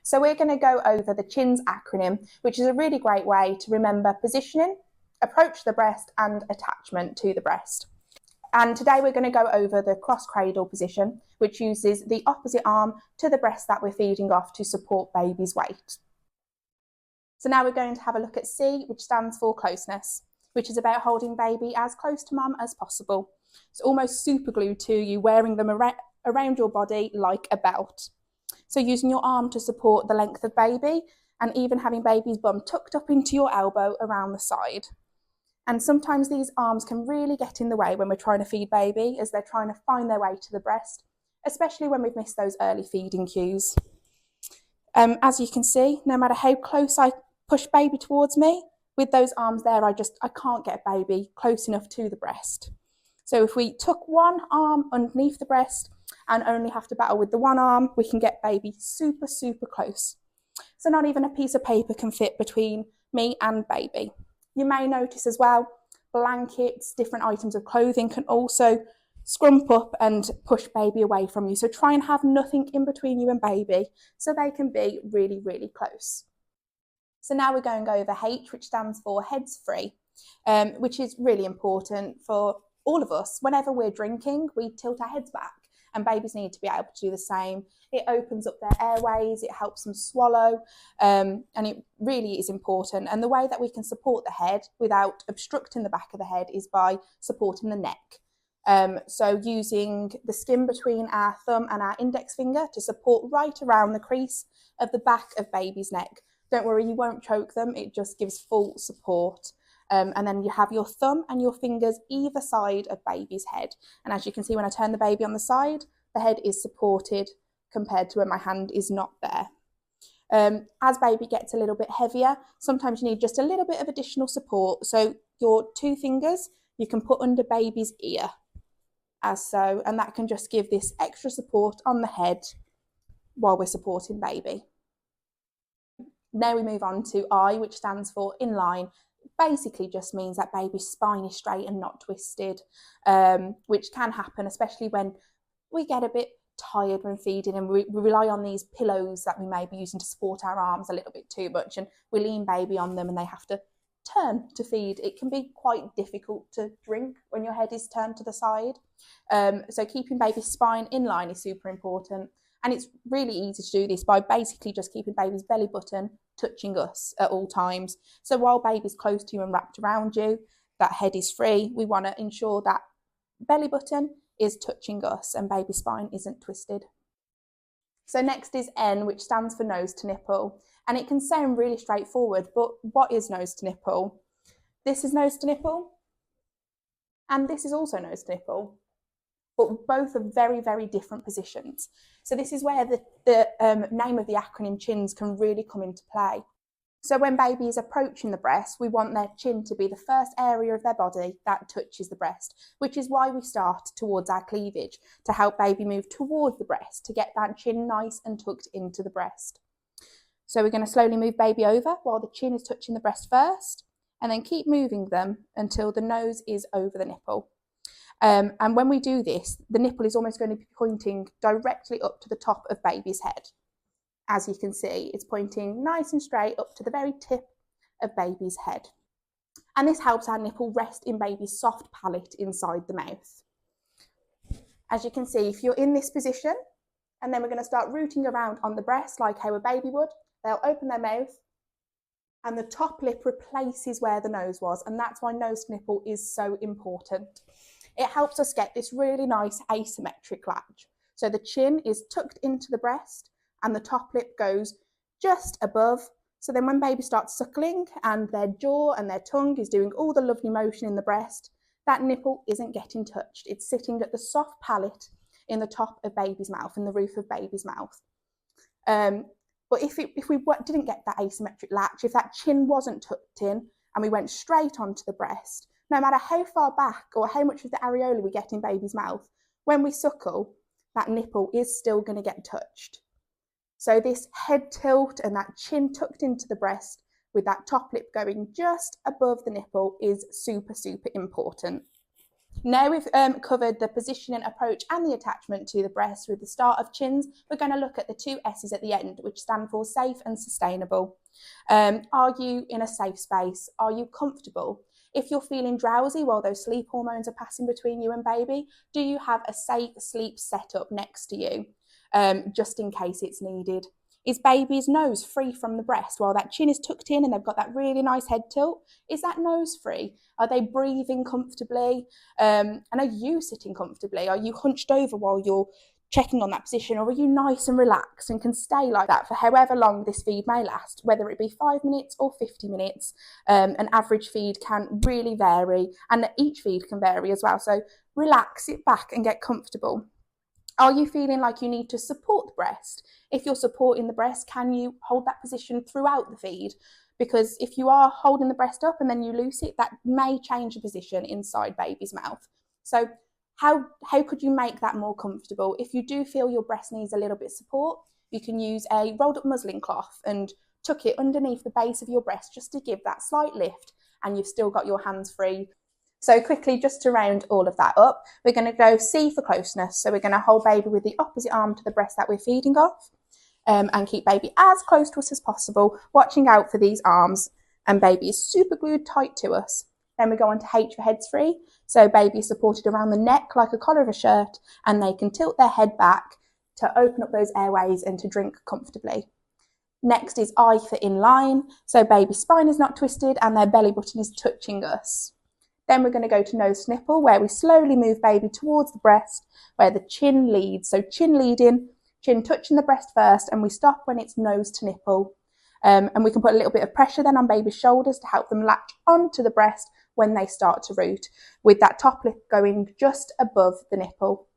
So we're going to go over the CHINS acronym, which is a really great way to remember positioning, approach to the breast and attachment to the breast. And today we're going to go over the cross cradle position, which uses the opposite arm to the breast that we're feeding off to support baby's weight. So now we're going to have a look at C, which stands for closeness, which is about holding baby as close to mum as possible. It's almost super glued to you, wearing them around your body like a belt. So using your arm to support the length of baby, and even having baby's bum tucked up into your elbow around the side. And sometimes these arms can really get in the way when we're trying to feed baby, as they're trying to find their way to the breast, especially when we've missed those early feeding cues. As you can see, no matter how close I push baby towards me, with those arms there, I can't get baby close enough to the breast. So if we tuck one arm underneath the breast and only have to battle with the one arm, we can get baby super, super close. So not even a piece of paper can fit between me and baby. You may notice as well, blankets, different items of clothing can also scrump up and push baby away from you. So try and have nothing in between you and baby so they can be really, really close. So now we're going over H, which stands for heads free, which is really important for all of us. Whenever we're drinking, we tilt our heads back, and babies need to be able to do the same. It opens up their airways, it helps them swallow, and it really is important. And the way that we can support the head without obstructing the back of the head is by supporting the neck. So using the skin between our thumb and our index finger to support right around the crease of the back of baby's neck. Don't worry, you won't choke them, it just gives full support. And then you have your thumb and your fingers either side of baby's head. And as you can see, when I turn the baby on the side, the head is supported compared to when my hand is not there. As baby gets a little bit heavier, sometimes you need just a little bit of additional support. So your two fingers, you can put under baby's ear, as so, and that can just give this extra support on the head while we're supporting baby. Now we move on to I, which stands for in line. Basically just means that baby's spine is straight and not twisted, which can happen, especially when we get a bit tired when feeding and we rely on these pillows that we may be using to support our arms a little bit too much, and we lean baby on them and they have to turn to feed. It can be quite difficult to drink when your head is turned to the side. So keeping baby's spine in line is super important. And it's really easy to do this by basically just keeping baby's belly button touching us at all times. So while baby's close to you and wrapped around you, that head is free. We want to ensure that belly button is touching us and baby's spine isn't twisted. So next is N, which stands for nose to nipple. And it can sound really straightforward, but what is nose to nipple? This is nose to nipple, and this is also nose to nipple. But both are very, very different positions. So this is where the name of the acronym CHINS can really come into play. So when baby is approaching the breast, we want their chin to be the first area of their body that touches the breast, which is why we start towards our cleavage, to help baby move towards the breast, to get that chin nice and tucked into the breast. So we're going to slowly move baby over while the chin is touching the breast first, and then keep moving them until the nose is over the nipple. And when we do this, the nipple is almost going to be pointing directly up to the top of baby's head. As you can see, it's pointing nice and straight up to the very tip of baby's head. And this helps our nipple rest in baby's soft palate inside the mouth. As you can see, if you're in this position, and then we're going to start rooting around on the breast like how a baby would, they'll open their mouth and the top lip replaces where the nose was. And that's why nose to nipple is so important. It helps us get this really nice asymmetric latch. So the chin is tucked into the breast and the top lip goes just above. So then when baby starts suckling and their jaw and their tongue is doing all the lovely motion in the breast, that nipple isn't getting touched. It's sitting at the soft palate in the top of baby's mouth, in the roof of baby's mouth. But if we didn't get that asymmetric latch, if that chin wasn't tucked in and we went straight onto the breast, no matter how far back or how much of the areola we get in baby's mouth, when we suckle, that nipple is still going to get touched. So this head tilt and that chin tucked into the breast with that top lip going just above the nipple is super, super important. Now we've covered the positioning, approach and the attachment to the breast with the start of chins, we're going to look at the 2 S's at the end, which stand for safe and sustainable. Are you in a safe space? Are you comfortable? If you're feeling drowsy while those sleep hormones are passing between you and baby, do you have a safe sleep setup next to you, just in case it's needed? Is baby's nose free from the breast while that chin is tucked in and they've got that really nice head tilt? Is that nose free? Are they breathing comfortably? And are you sitting comfortably? Are you hunched over while you're checking on that position, or are you nice and relaxed and can stay like that for however long this feed may last, whether it be 5 minutes or 50 minutes? An average feed can really vary, and each feed can vary as well. So relax, sit back and get comfortable. Are you feeling like you need to support the breast? If you're supporting the breast, can you hold that position throughout the feed? Because if you are holding the breast up and then you loose it, that may change the position inside baby's mouth. So how could you make that more comfortable? If you do feel your breast needs a little bit of support, you can use a rolled up muslin cloth and tuck it underneath the base of your breast just to give that slight lift, and you've still got your hands free. So quickly, just to round all of that up, we're going to go C for closeness. So we're going to hold baby with the opposite arm to the breast that we're feeding off, and keep baby as close to us as possible, watching out for these arms, and baby is super glued tight to us. Then we go on to H for heads free. So baby is supported around the neck like a collar of a shirt, and they can tilt their head back to open up those airways and to drink comfortably. Next is I for in line. So baby's spine is not twisted and their belly button is touching us. Then we're going to go to nose to nipple, where we slowly move baby towards the breast, where the chin leads. So chin leading, chin touching the breast first, and we stop when it's nose to nipple. And we can put a little bit of pressure then on baby's shoulders to help them latch onto the breast when they start to root, with that top lip going just above the nipple.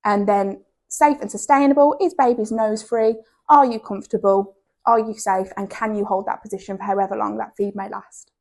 And then safe and sustainable, is baby's nose free? Are you comfortable? Are you safe? And can you hold that position for however long that feed may last?